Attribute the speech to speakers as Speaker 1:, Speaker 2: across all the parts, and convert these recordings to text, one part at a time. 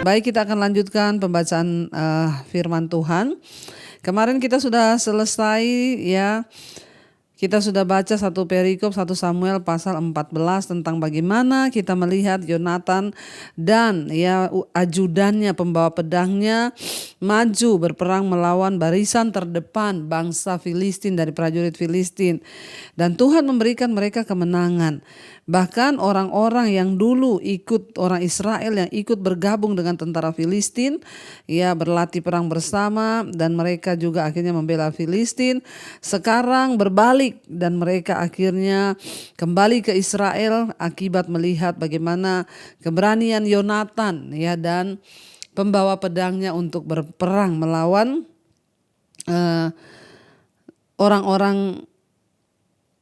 Speaker 1: Baik, kita akan lanjutkan pembacaan firman Tuhan. Kemarin kita sudah selesai ya. Kita sudah baca satu perikop 1 Samuel pasal 14 tentang bagaimana kita melihat Yonatan dan ya ajudannya, pembawa pedangnya maju berperang melawan barisan terdepan bangsa Filistin dari prajurit Filistin. Dan Tuhan memberikan mereka kemenangan. Bahkan orang-orang yang dulu ikut, orang Israel yang ikut bergabung dengan tentara Filistin, ya berlatih perang bersama dan mereka juga akhirnya membela Filistin. Sekarang berbalik dan mereka akhirnya kembali ke Israel akibat melihat bagaimana keberanian Yonatan ya dan pembawa pedangnya untuk berperang melawan orang-orang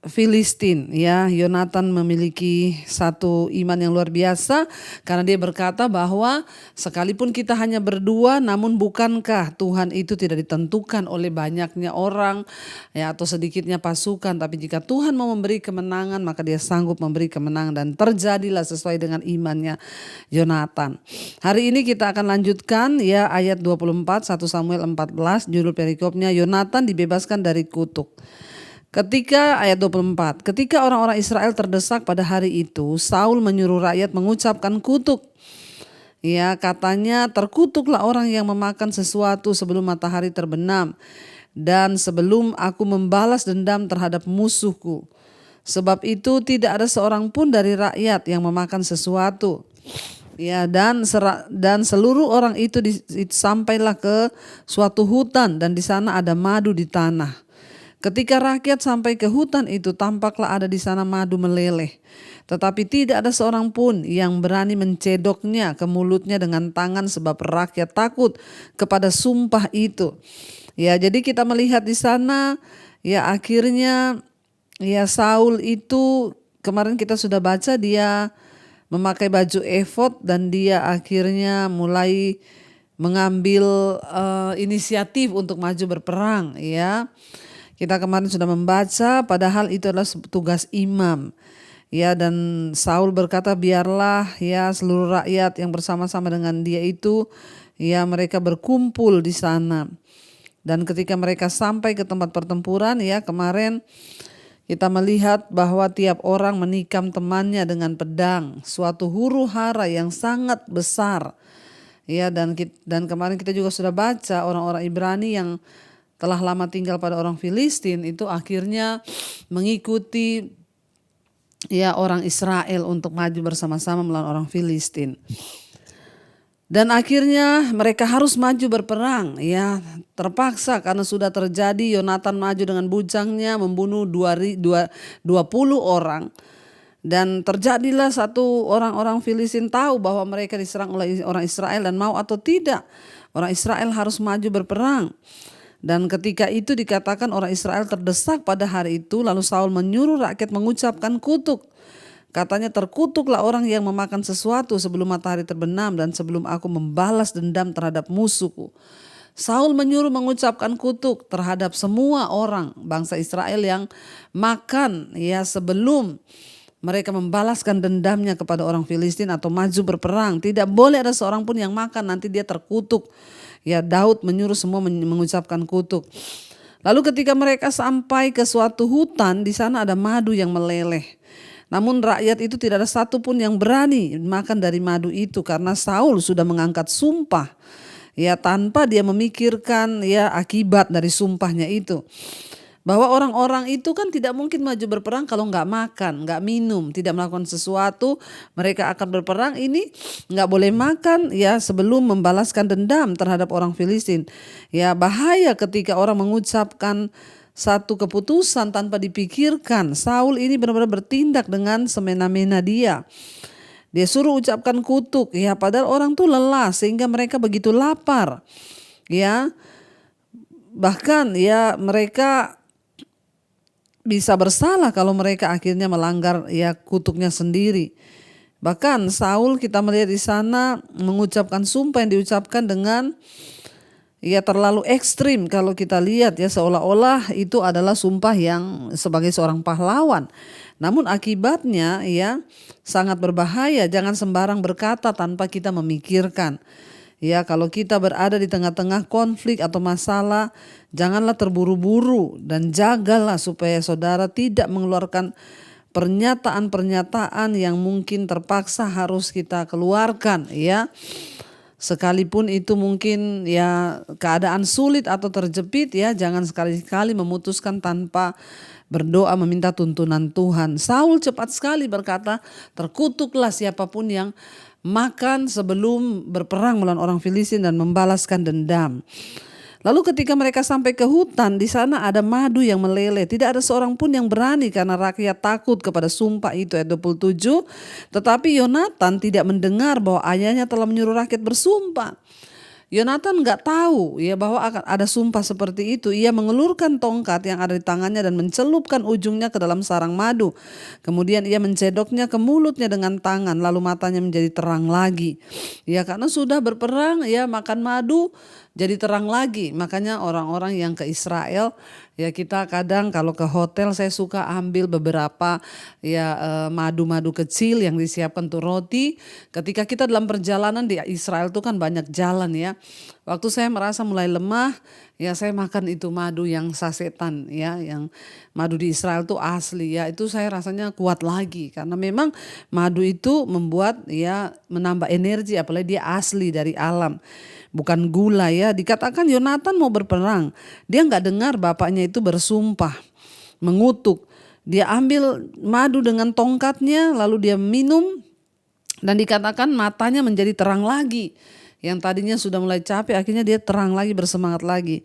Speaker 1: Filistin ya. Yonatan memiliki satu iman yang luar biasa karena dia berkata bahwa sekalipun kita hanya berdua, namun bukankah Tuhan itu tidak ditentukan oleh banyaknya orang ya atau sedikitnya pasukan, tapi jika Tuhan mau memberi kemenangan maka dia sanggup memberi kemenangan, dan terjadilah sesuai dengan imannya Yonatan. Hari ini kita akan lanjutkan ya ayat 24 1 Samuel 14, judul perikopnya Yonatan dibebaskan dari kutuk. Ketika ayat 24, ketika orang-orang Israel terdesak pada hari itu, Saul menyuruh rakyat mengucapkan kutuk. Ya, katanya terkutuklah orang yang memakan sesuatu sebelum matahari terbenam dan sebelum aku membalas dendam terhadap musuhku. Sebab itu tidak ada seorang pun dari rakyat yang memakan sesuatu. Ya, dan seluruh orang itu sampailah ke suatu hutan dan di sana ada madu di tanah. Ketika rakyat sampai ke hutan itu, tampaklah ada di sana madu meleleh. Tetapi tidak ada seorang pun yang berani mencedoknya ke mulutnya dengan tangan sebab rakyat takut kepada sumpah itu. Ya, jadi kita melihat di sana ya akhirnya ya Saul itu kemarin kita sudah baca dia memakai baju efod dan dia akhirnya mulai mengambil inisiatif untuk maju berperang ya. Kita kemarin sudah membaca padahal itu adalah tugas imam. Ya, dan Saul berkata biarlah ya seluruh rakyat yang bersama-sama dengan dia itu ya mereka berkumpul di sana. Dan ketika mereka sampai ke tempat pertempuran ya kemarin kita melihat bahwa tiap orang menikam temannya dengan pedang, suatu huru-hara yang sangat besar. Ya, dan kemarin kita juga sudah baca orang-orang Ibrani yang telah lama tinggal pada orang Filistin itu akhirnya mengikuti ya orang Israel untuk maju bersama-sama melawan orang Filistin. Dan akhirnya mereka harus maju berperang ya, terpaksa karena sudah terjadi. Yonatan maju dengan bujangnya membunuh 20 orang. Dan terjadilah satu orang-orang Filistin tahu bahwa mereka diserang oleh orang Israel dan mau atau tidak orang Israel harus maju berperang. Dan ketika itu dikatakan orang Israel terdesak pada hari itu, lalu Saul menyuruh rakyat mengucapkan kutuk. Katanya terkutuklah orang yang memakan sesuatu sebelum matahari terbenam dan sebelum aku membalas dendam terhadap musuhku. Saul menyuruh mengucapkan kutuk terhadap semua orang bangsa Israel yang makan ya sebelum mereka membalaskan dendamnya kepada orang Filistin atau maju berperang. Tidak boleh ada seorang pun yang makan, nanti dia terkutuk. Ya, Daud menyuruh semua mengucapkan kutuk. Lalu ketika mereka sampai ke suatu hutan, di sana ada madu yang meleleh. Namun rakyat itu tidak ada satu pun yang berani makan dari madu itu karena Saul sudah mengangkat sumpah. Ya, tanpa dia memikirkan ya akibat dari sumpahnya itu. Bahwa orang-orang itu kan tidak mungkin maju berperang kalau nggak makan, nggak minum, tidak melakukan sesuatu. Mereka akan berperang ini nggak boleh makan ya sebelum membalaskan dendam terhadap orang Filistin. Ya, bahaya ketika orang mengucapkan satu keputusan tanpa dipikirkan. Saul ini benar-benar bertindak dengan semena-mena dia. Dia suruh ucapkan kutuk ya padahal orang tuh lelah sehingga mereka begitu lapar. Ya. Bahkan ya mereka bisa bersalah kalau mereka akhirnya melanggar ya kutuknya sendiri. Bahkan Saul kita melihat di sana mengucapkan sumpah yang diucapkan dengan ya terlalu ekstrim kalau kita lihat ya seolah-olah itu adalah sumpah yang sebagai seorang pahlawan. Namun akibatnya ya sangat berbahaya, jangan sembarang berkata tanpa kita memikirkan. Ya, kalau kita berada di tengah-tengah konflik atau masalah, janganlah terburu-buru dan jagalah supaya saudara tidak mengeluarkan pernyataan-pernyataan yang mungkin terpaksa harus kita keluarkan, ya. Sekalipun itu mungkin ya keadaan sulit atau terjepit, ya, jangan sekali-kali memutuskan tanpa berdoa meminta tuntunan Tuhan. Saul cepat sekali berkata, terkutuklah siapapun yang makan sebelum berperang melawan orang Filistin dan membalaskan dendam. Lalu ketika mereka sampai ke hutan, di sana ada madu yang meleleh. Tidak ada seorang pun yang berani karena rakyat takut kepada sumpah itu, ayat 27. Tetapi Yonatan tidak mendengar bahwa ayahnya telah menyuruh rakyat bersumpah. Yonatan nggak tahu ya bahwa akan ada sumpah seperti itu. Ia mengelurkan tongkat yang ada di tangannya dan mencelupkan ujungnya ke dalam sarang madu. Kemudian ia mencedoknya ke mulutnya dengan tangan, lalu matanya menjadi terang lagi. Ya, karena sudah berperang, ya, makan madu jadi terang lagi. Makanya orang-orang yang ke Israel, ya, kita kadang kalau ke hotel saya suka ambil beberapa ya madu-madu kecil yang disiapkan untuk roti. Ketika kita dalam perjalanan di Israel itu kan banyak jalan, ya. Waktu saya merasa mulai lemah, ya, saya makan itu madu yang sasetan, ya, yang madu di Israel itu asli, ya, itu saya rasanya kuat lagi karena memang madu itu membuat, ya, menambah energi, apalagi dia asli dari alam. Bukan gula, ya. Dikatakan Yonatan mau berperang, dia nggak dengar bapaknya itu bersumpah, mengutuk. Dia ambil madu dengan tongkatnya lalu dia minum dan dikatakan matanya menjadi terang lagi. Yang tadinya sudah mulai capek akhirnya dia terang lagi, bersemangat lagi.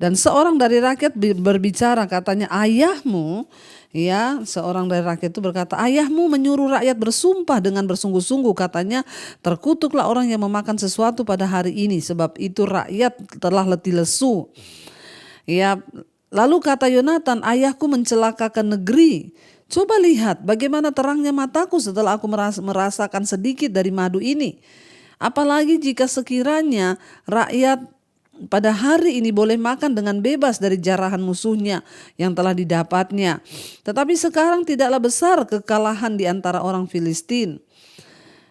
Speaker 1: Dan seorang dari rakyat berbicara, katanya ayahmu, ya, seorang dari rakyat itu berkata, ayahmu menyuruh rakyat bersumpah dengan bersungguh-sungguh, katanya terkutuklah orang yang memakan sesuatu pada hari ini, sebab itu rakyat telah letih lesu. Ya, lalu kata Yonatan, ayahku mencelakakan negeri. Coba lihat bagaimana terangnya mataku setelah aku merasakan sedikit dari madu ini. Apalagi jika sekiranya rakyat pada hari ini boleh makan dengan bebas dari jarahan musuhnya yang telah didapatnya. Tetapi sekarang tidaklah besar kekalahan di antara orang Filistin.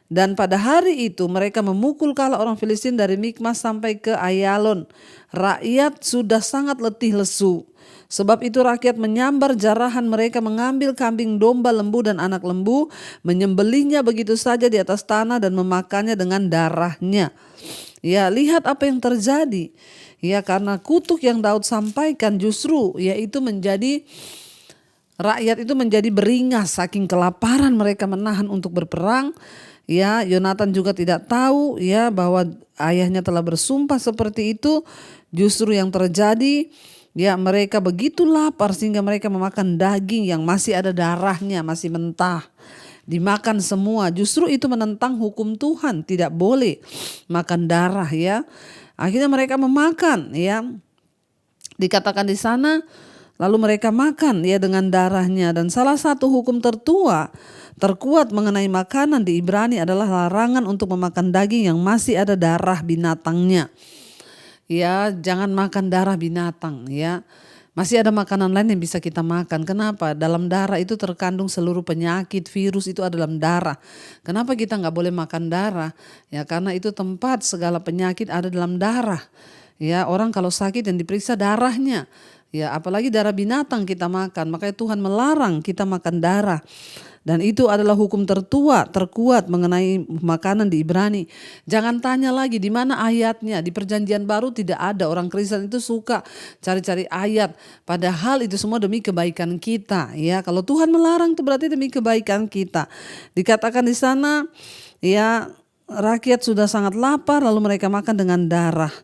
Speaker 1: Dan pada hari itu mereka memukul kalah orang Filistin dari Mikmas sampai ke Ayalon. Rakyat sudah sangat letih lesu. Sebab itu rakyat menyambar jarahan mereka, mengambil kambing, domba, lembu dan anak lembu, menyembelihnya begitu saja di atas tanah dan memakannya dengan darahnya. Ya, lihat apa yang terjadi. Ya, karena kutuk yang Daud sampaikan justru yaitu menjadi rakyat itu menjadi beringas saking kelaparan mereka menahan untuk berperang. Ya, Yonatan juga tidak tahu, ya, bahwa ayahnya telah bersumpah seperti itu. Justru yang terjadi, ya, mereka begitu lapar sehingga mereka memakan daging yang masih ada darahnya, masih mentah. Dimakan semua. Justru itu menentang hukum Tuhan, tidak boleh makan darah, ya. Akhirnya mereka memakan, ya. Dikatakan di sana lalu mereka makan, ya, dengan darahnya. Dan salah satu hukum terkuat mengenai makanan di Ibrani adalah larangan untuk memakan daging yang masih ada darah binatangnya. Ya, jangan makan darah binatang, ya. Masih ada makanan lain yang bisa kita makan. Kenapa? Dalam darah itu terkandung seluruh penyakit, virus itu ada dalam darah. Kenapa kita nggak boleh makan darah? Ya, karena itu tempat segala penyakit ada dalam darah. Ya, orang kalau sakit yang diperiksa darahnya. Ya, apalagi darah binatang kita makan. Makanya Tuhan melarang kita makan darah. Dan itu adalah hukum terkuat mengenai makanan di Ibrani. Jangan tanya lagi di mana ayatnya. Di Perjanjian Baru tidak ada. Orang Kristen itu suka cari-cari ayat. Padahal itu semua demi kebaikan kita. Ya, kalau Tuhan melarang itu berarti demi kebaikan kita. Dikatakan di sana, ya, rakyat sudah sangat lapar lalu mereka makan dengan darah.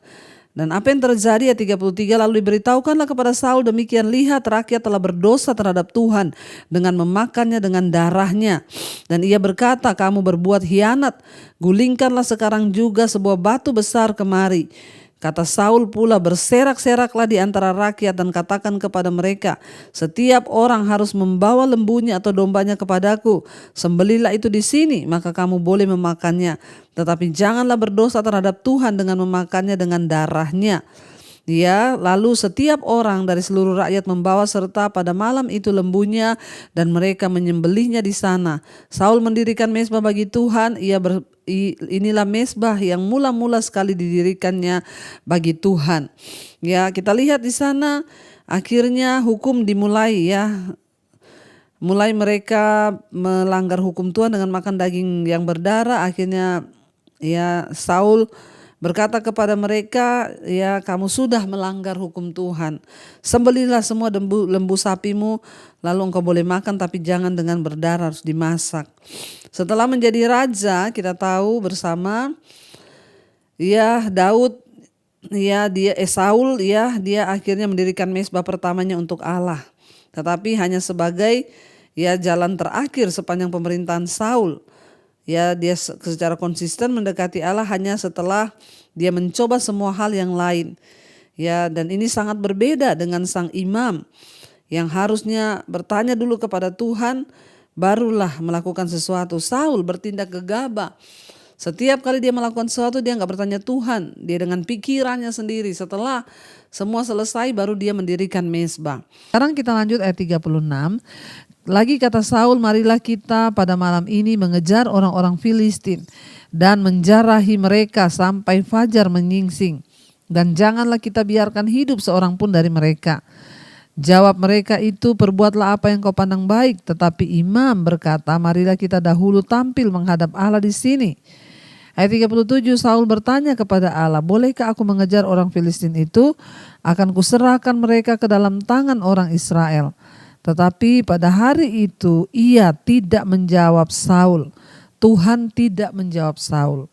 Speaker 1: Dan apa yang terjadi, ayat 33, lalu diberitahukanlah kepada Saul, demikian lihat rakyat telah berdosa terhadap Tuhan dengan memakannya dengan darahnya. Dan ia berkata, kamu berbuat hianat, gulingkanlah sekarang juga sebuah batu besar kemari. Kata Saul pula, berserak-seraklah di antara rakyat dan katakan kepada mereka, setiap orang harus membawa lembunya atau dombanya kepadaku. Sembelihlah itu di sini, maka kamu boleh memakannya. Tetapi janganlah berdosa terhadap Tuhan dengan memakannya dengan darahnya. Ya, lalu setiap orang dari seluruh rakyat membawa serta pada malam itu lembunya dan mereka menyembelihnya di sana. Saul mendirikan mezbah bagi Tuhan. Inilah mezbah yang mula-mula sekali didirikannya bagi Tuhan. Ya, kita lihat di sana akhirnya hukum dimulai ya. Mulai mereka melanggar hukum Tuhan dengan makan daging yang berdarah. Akhirnya ya Saul berkata kepada mereka, ya kamu sudah melanggar hukum Tuhan. Sembelihlah semua lembu sapimu, lalu engkau boleh makan tapi jangan dengan berdarah, harus dimasak. Setelah menjadi raja, kita tahu bersama ya Daud, ya Saul, ya dia akhirnya mendirikan mezbah pertamanya untuk Allah. Tetapi hanya sebagai ya jalan terakhir sepanjang pemerintahan Saul. Ya, dia secara konsisten mendekati Allah hanya setelah dia mencoba semua hal yang lain. Ya, dan ini sangat berbeda dengan sang imam yang harusnya bertanya dulu kepada Tuhan barulah melakukan sesuatu. Saul bertindak gegabah. Setiap kali dia melakukan sesuatu dia nggak bertanya Tuhan, dia dengan pikirannya sendiri. Setelah semua selesai baru dia mendirikan mezbah. Sekarang kita lanjut ayat 36. Lagi kata Saul, marilah kita pada malam ini mengejar orang-orang Filistin dan menjarahi mereka sampai fajar menyingsing. Dan janganlah kita biarkan hidup seorang pun dari mereka. Jawab mereka itu, perbuatlah apa yang kau pandang baik. Tetapi imam berkata, marilah kita dahulu tampil menghadap Allah di sini. Ayat 37, Saul bertanya kepada Allah, bolehkah aku mengejar orang Filistin itu? Akan kuserahkan mereka ke dalam tangan orang Israel. Tetapi pada hari itu ia tidak menjawab Saul. Tuhan tidak menjawab Saul.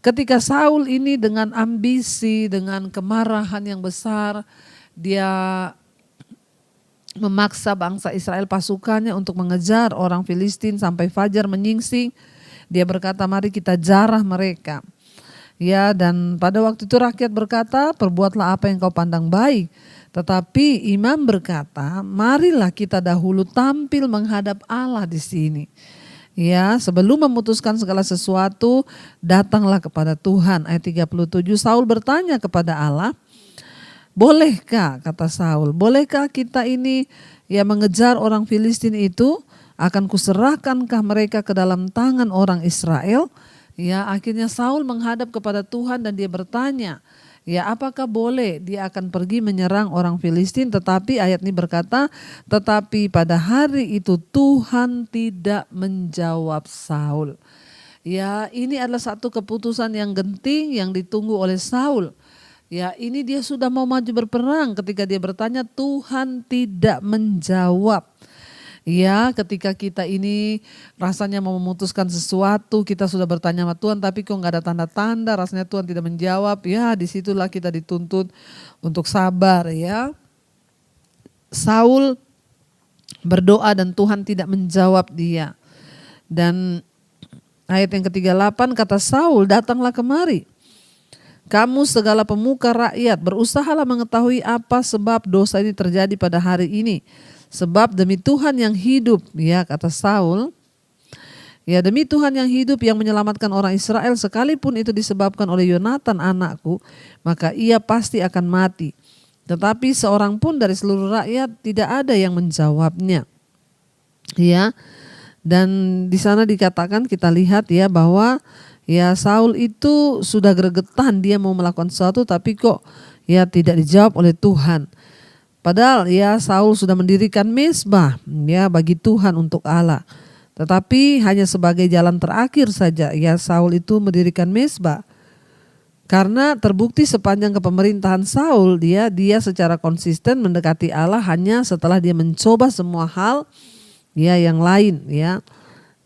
Speaker 1: Ketika Saul ini dengan ambisi, dengan kemarahan yang besar, dia memaksa bangsa Israel pasukannya untuk mengejar orang Filistin sampai fajar menyingsing. Dia berkata, mari kita jarah mereka. Ya, dan pada waktu itu rakyat berkata, perbuatlah apa yang kau pandang baik. Tetapi imam berkata, marilah kita dahulu tampil menghadap Allah di sini. Ya, sebelum memutuskan segala sesuatu, datanglah kepada Tuhan. Ayat 37, Saul bertanya kepada Allah, bolehkah, kata Saul, bolehkah kita ini ya mengejar orang Filistin itu? Akan kuserahkankah mereka ke dalam tangan orang Israel? Ya, akhirnya Saul menghadap kepada Tuhan dan dia bertanya, ya apakah boleh dia akan pergi menyerang orang Filistin? Tetapi ayat ini berkata, tetapi pada hari itu Tuhan tidak menjawab Saul. Ya, ini adalah satu keputusan yang genting yang ditunggu oleh Saul. Ya, ini dia sudah mau maju berperang, ketika dia bertanya Tuhan tidak menjawab. Ya, ketika kita ini rasanya mau memutuskan sesuatu, kita sudah bertanya sama Tuhan tapi kok gak ada tanda-tanda, rasanya Tuhan tidak menjawab. Ya, disitulah kita dituntut untuk sabar ya. Saul berdoa dan Tuhan tidak menjawab dia. Dan ayat yang ke-38 kata Saul, datanglah kemari. Kamu segala pemuka rakyat, berusahalah mengetahui apa sebab dosa ini terjadi pada hari ini. Sebab demi Tuhan yang hidup, ya kata Saul, ya demi Tuhan yang hidup yang menyelamatkan orang Israel, sekalipun itu disebabkan oleh Yonatan anakku, maka ia pasti akan mati. Tetapi seorang pun dari seluruh rakyat tidak ada yang menjawabnya. Ya, dan di sana dikatakan, kita lihat ya bahwa ya Saul itu sudah gregetan, dia mau melakukan sesuatu tapi kok ya tidak dijawab oleh Tuhan. Padahal ya Saul sudah mendirikan mezbah ya bagi Tuhan untuk Allah. Tetapi hanya sebagai jalan terakhir saja ya Saul itu mendirikan mezbah. Karena terbukti sepanjang kepemerintahan Saul dia secara konsisten mendekati Allah hanya setelah dia mencoba semua hal ya yang lain ya.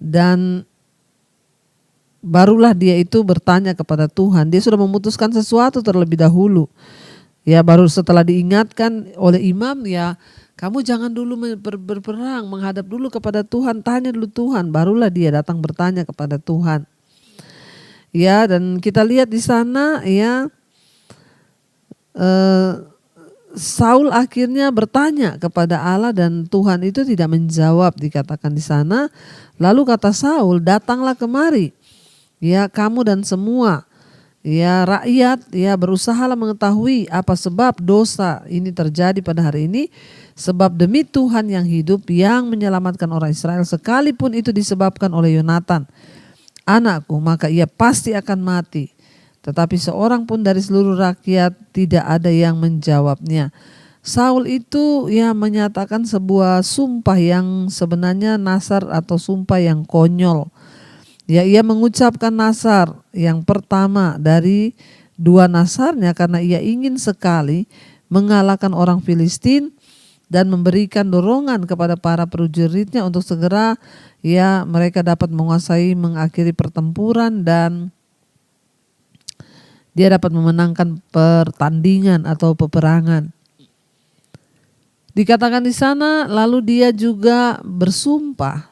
Speaker 1: Dan barulah dia itu bertanya kepada Tuhan. Dia sudah memutuskan sesuatu terlebih dahulu. Ya baru setelah diingatkan oleh imam, ya kamu jangan dulu berperang, menghadap dulu kepada Tuhan, tanya dulu Tuhan, barulah dia datang bertanya kepada Tuhan. Ya, dan kita lihat di sana ya Saul akhirnya bertanya kepada Allah dan Tuhan itu tidak menjawab, dikatakan di sana. Lalu kata Saul, datanglah kemari ya kamu dan semua Ya, rakyat ya berusahalah mengetahui apa sebab dosa ini terjadi pada hari ini, sebab demi Tuhan yang hidup yang menyelamatkan orang Israel, sekalipun itu disebabkan oleh Yonatan anakku, maka ia pasti akan mati. Tetapi seorang pun dari seluruh rakyat tidak ada yang menjawabnya. Saul itu ya menyatakan sebuah sumpah yang sebenarnya nasar atau sumpah yang konyol. Ya, ia mengucapkan nasar yang pertama dari dua nasarnya karena ia ingin sekali mengalahkan orang Filistin dan memberikan dorongan kepada para prajuritnya untuk segera ya mereka dapat menguasai, mengakhiri pertempuran dan dia dapat memenangkan pertandingan atau peperangan. Dikatakan di sana, lalu dia juga bersumpah.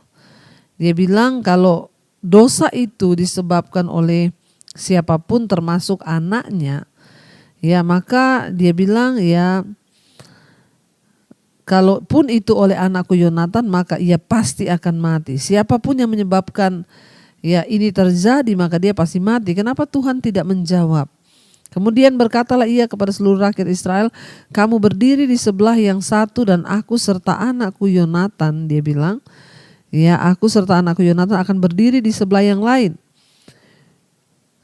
Speaker 1: Dia bilang kalau dosa itu disebabkan oleh siapapun termasuk anaknya, ya maka dia bilang ya kalaupun itu oleh anakku Yonatan maka ia pasti akan mati. Siapapun yang menyebabkan ya ini terjadi maka dia pasti mati. Kenapa Tuhan tidak menjawab? Kemudian berkatalah ia kepada seluruh rakyat Israel, kamu berdiri di sebelah yang satu dan aku serta anakku Yonatan, dia bilang, ya aku serta anakku Yonatan akan berdiri di sebelah yang lain.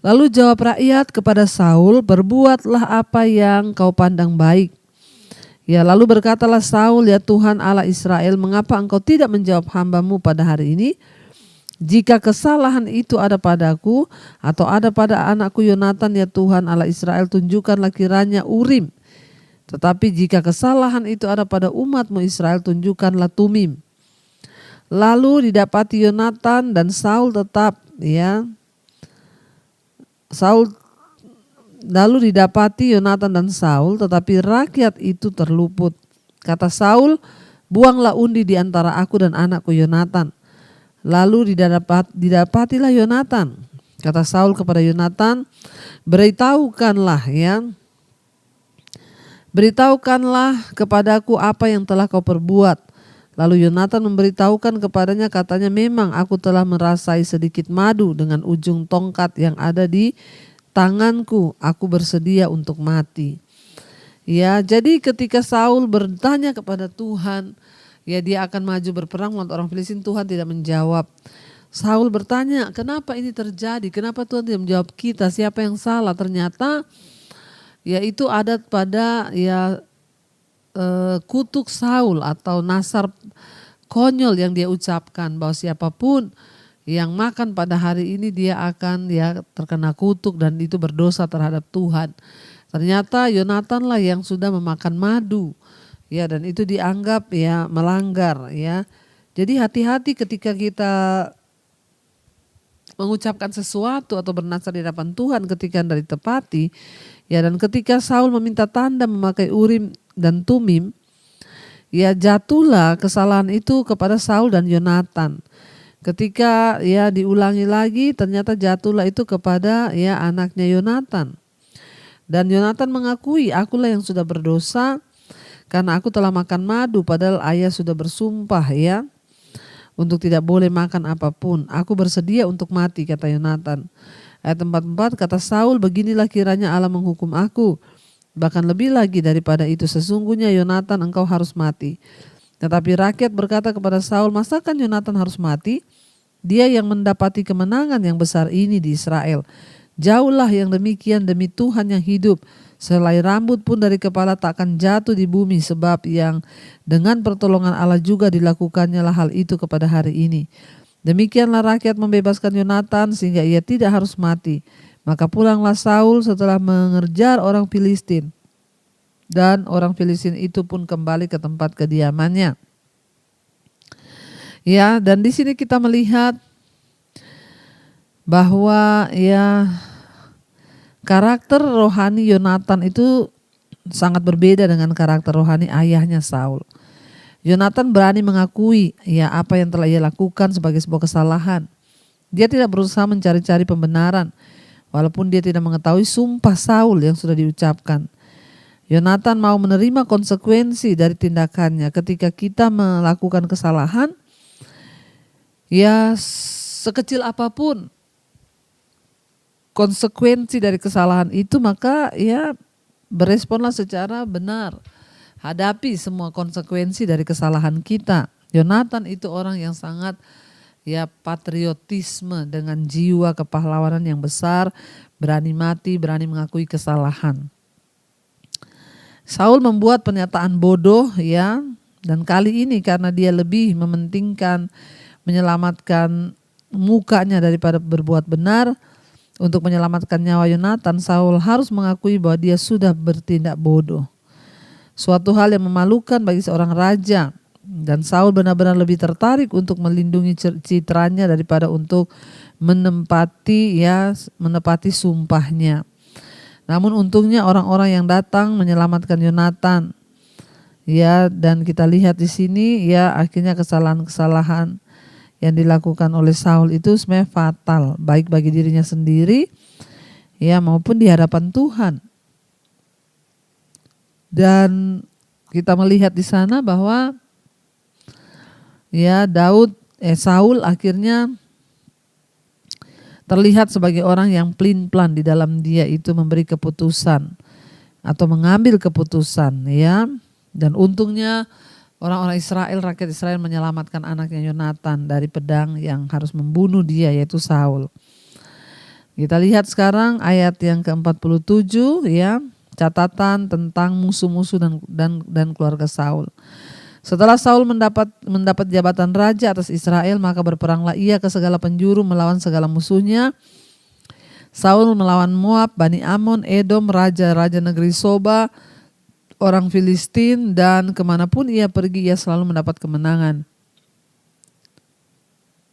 Speaker 1: Lalu jawab rakyat kepada Saul, berbuatlah apa yang kau pandang baik. Ya lalu berkatalah Saul, ya Tuhan Allah Israel, mengapa engkau tidak menjawab hambamu pada hari ini? Jika kesalahan itu ada padaku atau ada pada anakku Yonatan, ya Tuhan Allah Israel, tunjukkanlah kiranya Urim. Tetapi jika kesalahan itu ada pada umatmu Israel, tunjukkanlah Tumim. Lalu didapati Yonatan dan Saul tetap ya. Lalu didapati Yonatan dan Saul, tetapi rakyat itu terluput. Kata Saul, buanglah undi di antara aku dan anakku Yonatan. Lalu didapatilah Yonatan. Kata Saul kepada Yonatan, beritahukanlah kepadaku apa yang telah kau perbuat. Lalu Yonatan memberitahukan kepadanya, katanya, memang aku telah merasai sedikit madu dengan ujung tongkat yang ada di tanganku, aku bersedia untuk mati. Ya, jadi ketika Saul bertanya kepada Tuhan, ya dia akan maju berperang melawan orang Filistin, Tuhan tidak menjawab. Saul bertanya, kenapa ini terjadi? Kenapa Tuhan tidak menjawab kita? Siapa yang salah? Ternyata ya itu adat pada ya kutuk Saul atau nasar konyol yang dia ucapkan bahwa siapapun yang makan pada hari ini dia akan ya terkena kutuk dan itu berdosa terhadap Tuhan. Ternyata Yonatan lah yang sudah memakan madu. Ya, dan itu dianggap ya melanggar ya. Jadi hati-hati ketika kita mengucapkan sesuatu atau bernasar di hadapan Tuhan ketika tidak ditepati. Ya, dan ketika Saul meminta tanda memakai Urim dan Tumim, ya jatuhlah kesalahan itu kepada Saul dan Yonatan. Ketika ya diulangi lagi, ternyata jatuhlah itu kepada ya anaknya Yonatan. Dan Yonatan mengakui, akulah yang sudah berdosa karena aku telah makan madu, padahal ayah sudah bersumpah ya untuk tidak boleh makan apapun. Aku bersedia untuk mati, kata Yonatan. Ayat 44, kata Saul, beginilah kiranya Allah menghukum aku. Bahkan lebih lagi daripada itu, sesungguhnya Yonatan engkau harus mati. Tetapi rakyat berkata kepada Saul, masakan Yonatan harus mati? Dia yang mendapati kemenangan yang besar ini di Israel. Jauhlah yang demikian demi Tuhan yang hidup. Selai rambut pun dari kepala tak akan jatuh di bumi, sebab yang dengan pertolongan Allah juga dilakukannya lah hal itu kepada hari ini. Demikianlah rakyat membebaskan Yonatan sehingga ia tidak harus mati. Maka pulanglah Saul setelah mengejar orang Filistin. Dan orang Filistin itu pun kembali ke tempat kediamannya. Ya, dan di sini kita melihat bahwa ya karakter rohani Yonatan itu sangat berbeda dengan karakter rohani ayahnya Saul. Yonatan berani mengakui ya apa yang telah ia lakukan sebagai sebuah kesalahan. Dia tidak berusaha mencari-cari pembenaran walaupun dia tidak mengetahui sumpah Saul yang sudah diucapkan. Yonatan mau menerima konsekuensi dari tindakannya. Ketika kita melakukan kesalahan, ya sekecil apapun konsekuensi dari kesalahan itu, maka ya beresponlah secara benar. Hadapi semua konsekuensi dari kesalahan kita. Yonatan itu orang yang sangat ya patriotisme, dengan jiwa kepahlawanan yang besar, berani mati, berani mengakui kesalahan. Saul membuat pernyataan bodoh ya, dan kali ini karena dia lebih mementingkan menyelamatkan mukanya daripada berbuat benar. Untuk menyelamatkan nyawa Yonatan, Saul harus mengakui bahwa dia sudah bertindak bodoh. Suatu hal yang memalukan bagi seorang raja, dan Saul benar-benar lebih tertarik untuk melindungi citranya daripada untuk menepati sumpahnya. Namun untungnya orang-orang yang datang menyelamatkan Yonatan. Ya, dan kita lihat di sini ya akhirnya kesalahan-kesalahan yang dilakukan oleh Saul itu sebenarnya fatal, baik bagi dirinya sendiri ya maupun di hadapan Tuhan. Dan kita melihat di sana bahwa ya Saul akhirnya terlihat sebagai orang yang pelin-pelan di dalam dia itu memberi keputusan atau mengambil keputusan ya. Dan untungnya orang-orang Israel, rakyat Israel menyelamatkan anaknya Yonatan dari pedang yang harus membunuh dia, yaitu Saul. Kita lihat sekarang ayat yang ke-47 ya, catatan tentang musuh-musuh dan keluarga Saul. Setelah Saul mendapat jabatan raja atas Israel, maka berperanglah ia ke segala penjuru melawan segala musuhnya. Saul melawan Moab, Bani Amon, Edom, raja-raja negeri Soba, orang Filistin, dan kemanapun ia pergi ia selalu mendapat kemenangan.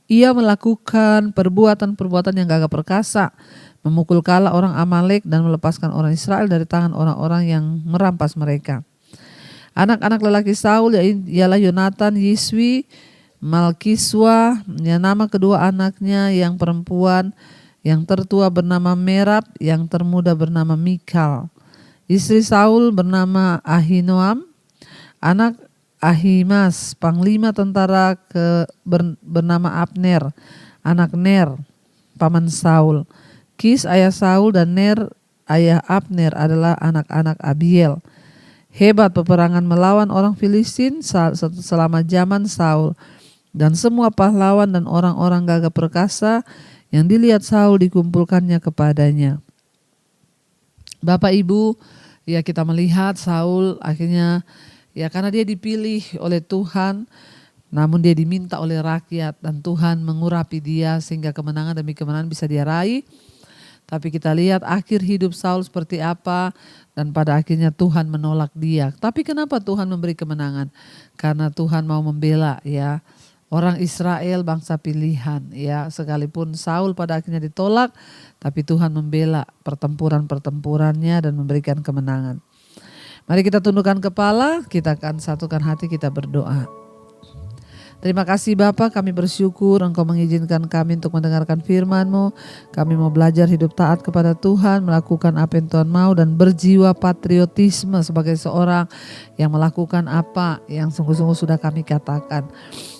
Speaker 1: Ia melakukan perbuatan-perbuatan yang gagah perkasa, memukul kalah orang Amalek dan melepaskan orang Israel dari tangan orang-orang yang merampas mereka. Anak-anak lelaki Saul ialah Yonatan, Yiswi, Malkiswa, yang nama kedua anaknya yang perempuan, yang tertua bernama Merab, yang termuda bernama Mikal. Istri Saul bernama Ahinoam, anak Ahimas, panglima tentara bernama Abner, anak Ner, paman Saul. Kis ayah Saul dan Ner ayah Abner adalah anak-anak Abiel. Hebat peperangan melawan orang Filistin selama zaman Saul, dan semua pahlawan dan orang-orang gagah perkasa yang dilihat Saul dikumpulkannya kepadanya. Bapak Ibu, ya kita melihat Saul akhirnya ya karena dia dipilih oleh Tuhan, namun dia diminta oleh rakyat dan Tuhan mengurapi dia sehingga kemenangan demi kemenangan bisa dia raih. Tapi kita lihat akhir hidup Saul seperti apa, dan pada akhirnya Tuhan menolak dia. Tapi kenapa Tuhan memberi kemenangan? Karena Tuhan mau membela ya orang Israel, bangsa pilihan ya. Sekalipun Saul pada akhirnya ditolak, tapi Tuhan membela pertempuran-pertempurannya dan memberikan kemenangan. Mari kita tundukkan kepala, kita akan satukan hati, kita berdoa. Terima kasih Bapa, kami bersyukur Engkau mengizinkan kami untuk mendengarkan firman-Mu. Kami mau belajar hidup taat kepada Tuhan, melakukan apa yang Tuhan mau, dan berjiwa patriotisme sebagai seorang yang melakukan apa yang sungguh-sungguh sudah kami katakan.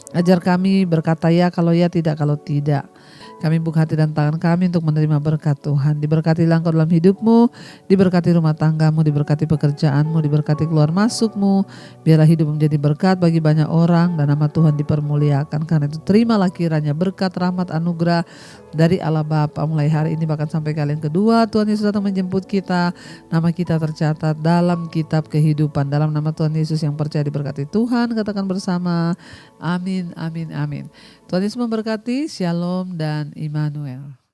Speaker 1: Ajar kami berkata ya kalau ya, tidak kalau tidak. Kami buka hati dan tangan kami untuk menerima berkat Tuhan. Diberkatilah Engkau dalam hidupmu, diberkati rumah tanggamu, diberkati pekerjaanmu, diberkati keluar masukmu. Biarlah hidup menjadi berkat bagi banyak orang dan nama Tuhan dipermuliakan. Karena itu terimalah kiranya berkat, rahmat, anugerah dari Allah Bapa mulai hari ini bahkan sampai kali yang kedua Tuhan Yesus datang menjemput kita. Nama kita tercatat dalam kitab kehidupan. Dalam nama Tuhan Yesus yang percaya diberkati Tuhan, katakan bersama amin, amin, amin. Tuhan Yesus memberkati. Shalom dan Immanuel.